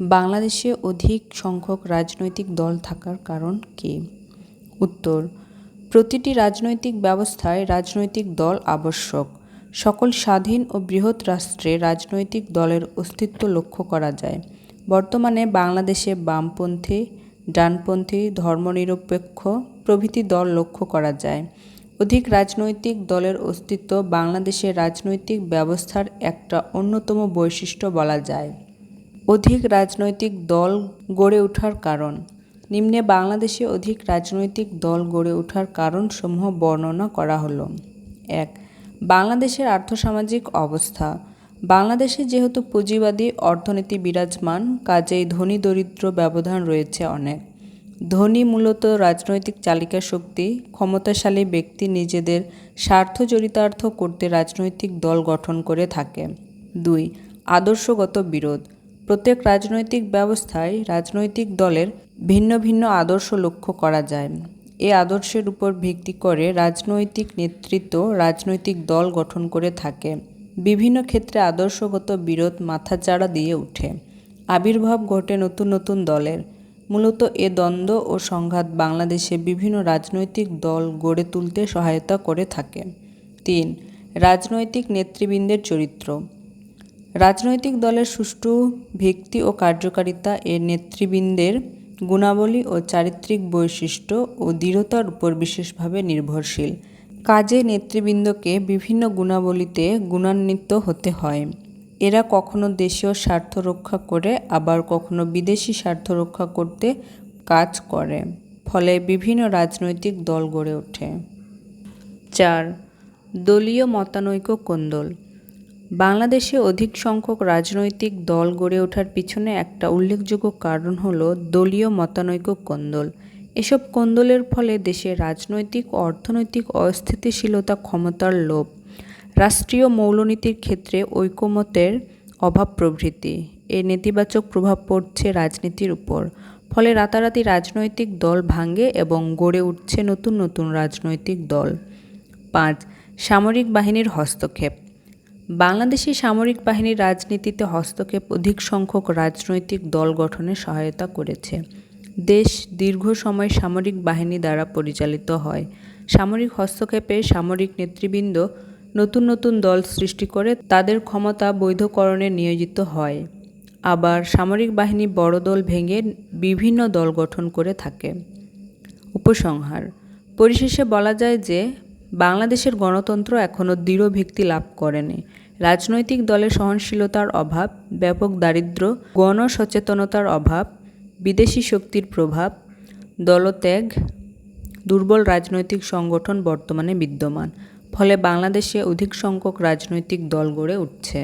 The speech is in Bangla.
বাংলাদেশে অধিক সংখ্যক রাজনৈতিক দল থাকার কারণ কী? উত্তর: প্রতিটি রাজনৈতিক ব্যবস্থায় রাজনৈতিক দল আবশ্যক। সকল স্বাধীন ও বৃহৎ রাষ্ট্রে রাজনৈতিক দলের অস্তিত্ব লক্ষ্য করা যায়। বর্তমানে বাংলাদেশে বামপন্থী, ডানপন্থী, ধর্মনিরপেক্ষ প্রভৃতি দল লক্ষ্য করা যায়। অধিক রাজনৈতিক দলের অস্তিত্ব বাংলাদেশের রাজনৈতিক ব্যবস্থার একটা অন্যতম বৈশিষ্ট্য বলা যায়। অধিক রাজনৈতিক দল গড়ে ওঠার কারণ। নিম্নে বাংলাদেশে অধিক রাজনৈতিক দল গড়ে ওঠার কারণসমূহ বর্ণনা করা হলো। ১. বাংলাদেশের আর্থসামাজিক অবস্থা। বাংলাদেশে যেহেতু পুঁজিবাদী অর্থনীতি বিরাজমান, কাজেই ধনী দরিদ্র ব্যবধান রয়েছে অনেক। ধনী মূলত রাজনৈতিক চালিকা শক্তি, ক্ষমতাশালী ব্যক্তি নিজেদের স্বার্থ চরিতার্থ করতে রাজনৈতিক দল গঠন করে থাকে। ২. আদর্শগত বিরোধ। প্রত্যেক রাজনৈতিক ব্যবস্থায় রাজনৈতিক দলের ভিন্ন ভিন্ন আদর্শ লক্ষ্য করা যায়। এ আদর্শের উপর ভিত্তি করে রাজনৈতিক নেতৃত্ব রাজনৈতিক দল গঠন করে থাকে। বিভিন্ন ক্ষেত্রে আদর্শগত বিরোধ মাথাচাড়া দিয়ে ওঠে। আবির্ভাব ঘটে নতুন নতুন দলের। মূলত এ দ্বন্দ্ব ও সংঘাত বাংলাদেশে বিভিন্ন রাজনৈতিক দল গড়ে তুলতে সহায়তা করে থাকে। ৩. রাজনৈতিক নেতৃবৃন্দের চরিত্র। রাজনৈতিক দলের সুষ্ঠু ভিত্তি ও কার্যকারিতা এর নেতৃবৃন্দের গুণাবলী ও চারিত্রিক বৈশিষ্ট্য ও দৃঢ়তার উপর বিশেষভাবে নির্ভরশীল। কাজে নেতৃবৃন্দকে বিভিন্ন গুণাবলীতে গুণান্বিত হতে হয়। এরা কখনো দেশীয় স্বার্থ রক্ষা করে, আবার কখনো বিদেশি স্বার্থ রক্ষা করতে কাজ করে। ফলে বিভিন্ন রাজনৈতিক দল গড়ে ওঠে। ৪. দলীয় মতানৈক্য কোন্দল। বাংলাদেশে অধিক সংখ্যক রাজনৈতিক দল গড়ে ওঠার পিছনে একটা উল্লেখযোগ্য কারণ হলো দলীয় মতানৈক্য কোন্দল। এসব কোন্দলের ফলে দেশের রাজনৈতিক ও অর্থনৈতিক অস্থিতিশীলতা, ক্ষমতার লোভ, রাষ্ট্রীয় মৌলনীতির ক্ষেত্রে ঐকমত্যের অভাব প্রভৃতি এর নেতিবাচক প্রভাব পড়ছে রাজনীতির উপর। ফলে রাতারাতি রাজনৈতিক দল ভাঙে এবং গড়ে উঠছে নতুন নতুন রাজনৈতিক দল। ৫. সামরিক বাহিনীর হস্তক্ষেপ। বাংলাদেশি সামরিক বাহিনীর রাজনীতিতে হস্তক্ষেপ অধিক সংখ্যক রাজনৈতিক দল গঠনে সহায়তা করেছে। দেশ দীর্ঘ সময় সামরিক বাহিনী দ্বারা পরিচালিত হয়। সামরিক হস্তক্ষেপে সামরিক নেতৃবৃন্দ নতুন নতুন দল সৃষ্টি করে তাদের ক্ষমতা বৈধকরণে নিয়োজিত হয়। আবার সামরিক বাহিনী বড় দল ভেঙে বিভিন্ন দল গঠন করে থাকে। উপসংহার: পরিশেষে বলা যায় যে বাংলাদেশের গণতন্ত্র এখনও দৃঢ় ভিত্তি লাভ করেনি। রাজনৈতিক দলের সহনশীলতার অভাব, ব্যাপক দারিদ্র্য, গণসচেতনতার অভাব, বিদেশি শক্তির প্রভাব, দলত্যাগ, দুর্বল রাজনৈতিক সংগঠন বর্তমানে বিদ্যমান। ফলে বাংলাদেশে অধিক সংখ্যক রাজনৈতিক দল গড়ে উঠছে।